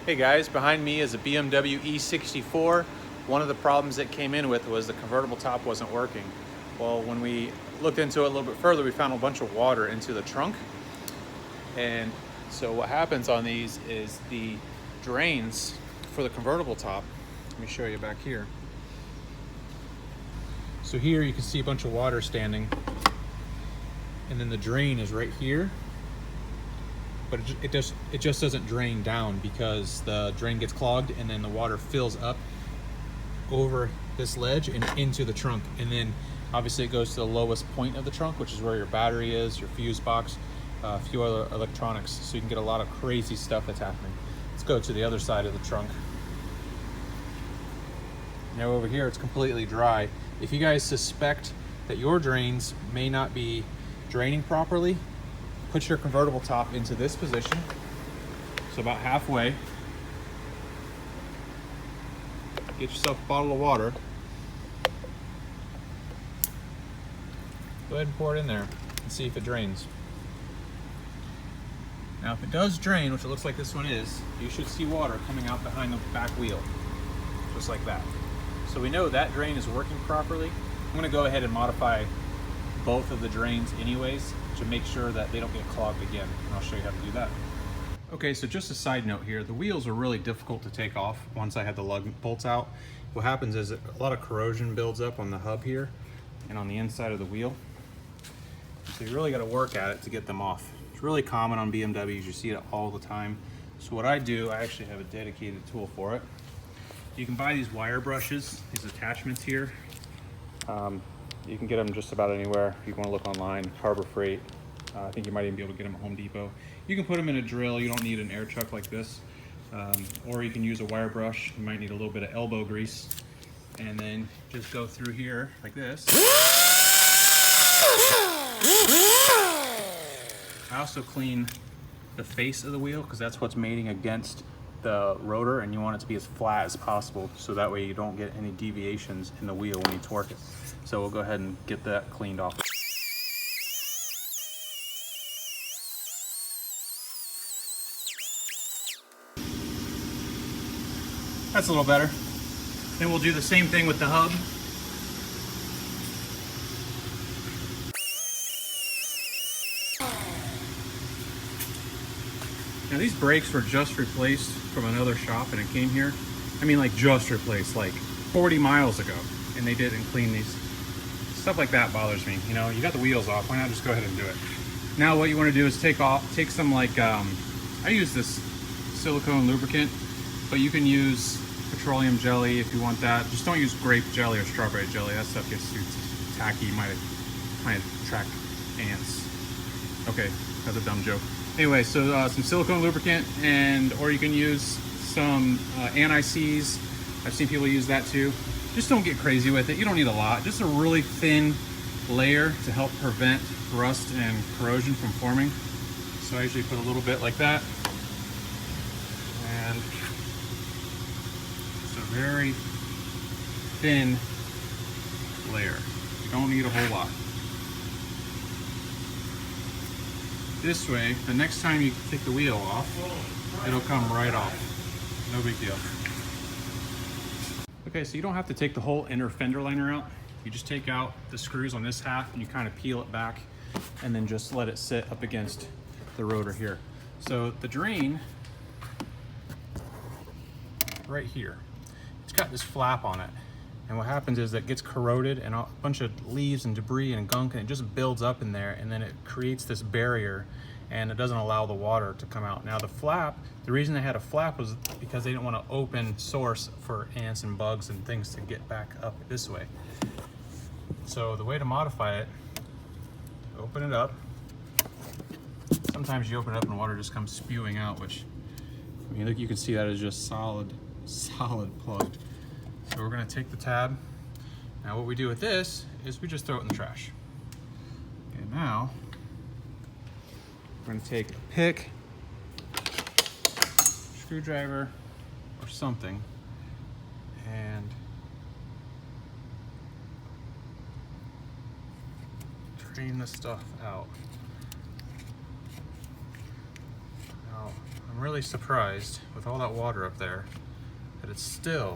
Hey guys, behind me is a BMW E63. One of the problems it came in with was the convertible top wasn't working. Well, when we looked into it a little bit further, we found a bunch of water into the trunk. And so what happens on these is the drains for the convertible top, let me show you back here. So here you can see a bunch of water standing, and then the drain is right here. But it just doesn't drain down because the drain gets clogged, and then the water fills up over this ledge and into the trunk. And then obviously it goes to the lowest point of the trunk, which is where your battery is, your fuse box, a few other electronics. So you can get a lot of crazy stuff that's happening. Let's go to the other side of the trunk. Now over here it's completely dry. If you guys suspect that your drains may not be draining properly, put your convertible top into this position, so about halfway. Get yourself a bottle of water. Go ahead and pour it in there and see if it drains. Now if it does drain, which it looks like this one is, you should see water coming out behind the back wheel, just like that. So we know that drain is working properly. I'm gonna go ahead and modify both of the drains anyways to make sure that they don't get clogged again, and I'll show you how to do that. Okay, so just a side note here, the wheels are really difficult to take off once I had the lug bolts out. What happens is a lot of corrosion builds up on the hub here and on the inside of the wheel. So you really got to work at it to get them off. It's really common on BMWs, you see it all the time. So what I do, I actually have a dedicated tool for it. You can buy these wire brushes, these attachments here. You can get them just about anywhere. If you want to look online, Harbor Freight. I think you might even be able to get them at Home Depot. You can put them in a drill. You don't need an air chuck like this. Or you can use a wire brush. You might need a little bit of elbow grease. And then just go through here like this. I also clean the face of the wheel because that's what's mating against the rotor, and you want it to be as flat as possible so that way you don't get any deviations in the wheel when you torque it. So we'll go ahead and get that cleaned off. That's a little better. Then we'll do the same thing with the hub. Now these brakes were just replaced from another shop, and it came here. I mean, like just replaced, like 40 miles ago, and they didn't clean these. Stuff like that bothers me. You know, you got the wheels off, why not just go ahead and do it? Now what you want to do is take some like, I use this silicone lubricant, but you can use petroleum jelly if you want that. Just don't use grape jelly or strawberry jelly. That stuff gets too tacky. You might attract ants. Okay, that's a dumb joke. Anyway, so some silicone lubricant, or you can use some anti-seize. I've seen people use that too. Just don't get crazy with it. You don't need a lot. Just a really thin layer to help prevent rust and corrosion from forming. So I usually put a little bit like that. And it's a very thin layer. You don't need a whole lot. This way, the next time you take the wheel off, it'll come right off. No big deal. Okay, so you don't have to take the whole inner fender liner out. You just take out the screws on this half and you kind of peel it back and then just let it sit up against the rotor here. So the drain, right here, it's got this flap on it. And what happens is it gets corroded and a bunch of leaves and debris and gunk, and it just builds up in there, and then it creates this barrier and it doesn't allow the water to come out. Now the flap, the reason they had a flap was because they didn't want to open source for ants and bugs and things to get back up this way. So the way to modify it, open it up. Sometimes you open it up and water just comes spewing out, which, I mean, look, you can see that is just solid plugged. So we're gonna take the tab. Now what we do with this is we just throw it in the trash. Okay, now we're gonna take a pick, screwdriver, or something, and drain the stuff out. Now, I'm really surprised with all that water up there that it's still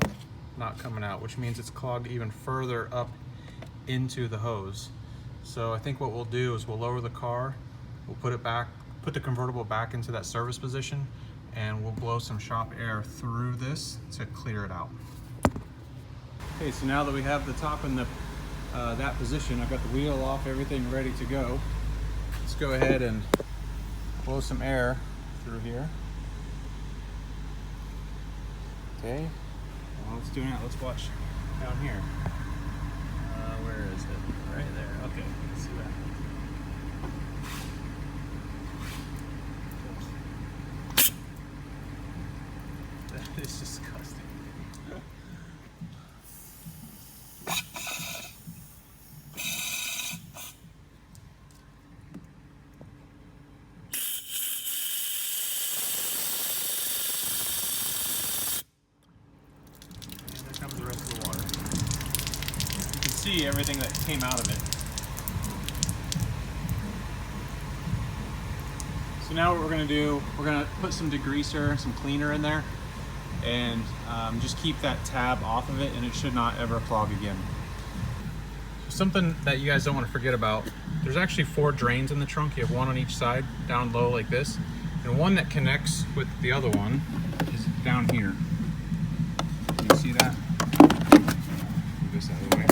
not coming out, which means it's clogged even further up into the hose. So I think what we'll do is we'll lower the car, we'll put the convertible back into that service position, and we'll blow some shop air through this to clear it out. Okay, so now that we have the top in that position, I've got the wheel off, everything ready to go. Let's go ahead and blow some air through here. Okay, while it's doing that, let's watch down here. Where is it? Right there. Okay, you can see that. That is disgusting. The rest of the water. You can see everything that came out of it. So now what we're going to do, we're going to put some degreaser, some cleaner in there, and just keep that tab off of it, and it should not ever clog again. So something that you guys don't want to forget about, there's actually 4 drains in the trunk. You have one on each side, down low like this, and one that connects with the other one is down here. Can you see that? Move this out of the way.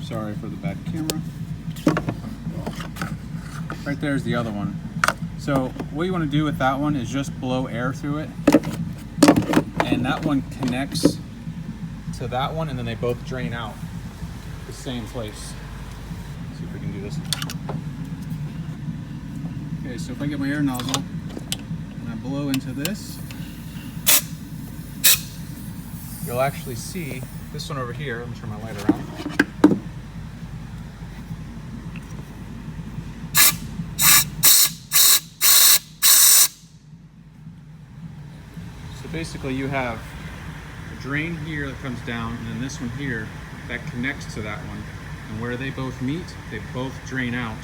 Sorry for the bad camera. Right there's the other one. So what you want to do with that one is just blow air through it, and that one connects to that one, and then they both drain out the same place. Let's see if we can do this. Okay, so if I get my air nozzle and I blow into this, you'll actually see this one over here. Let me turn my light around. So basically you have a drain here that comes down, and then this one here that connects to that one. And where they both meet, they both drain out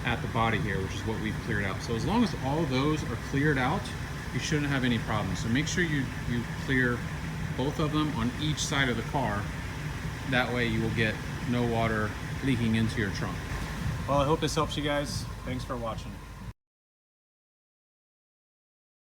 at the body here, which is what we've cleared out. So as long as all of those are cleared out, you shouldn't have any problems. So make sure you clear both of them on each side of the car. That way you will get no water leaking into your trunk. Well, I hope this helps you guys. Thanks for watching.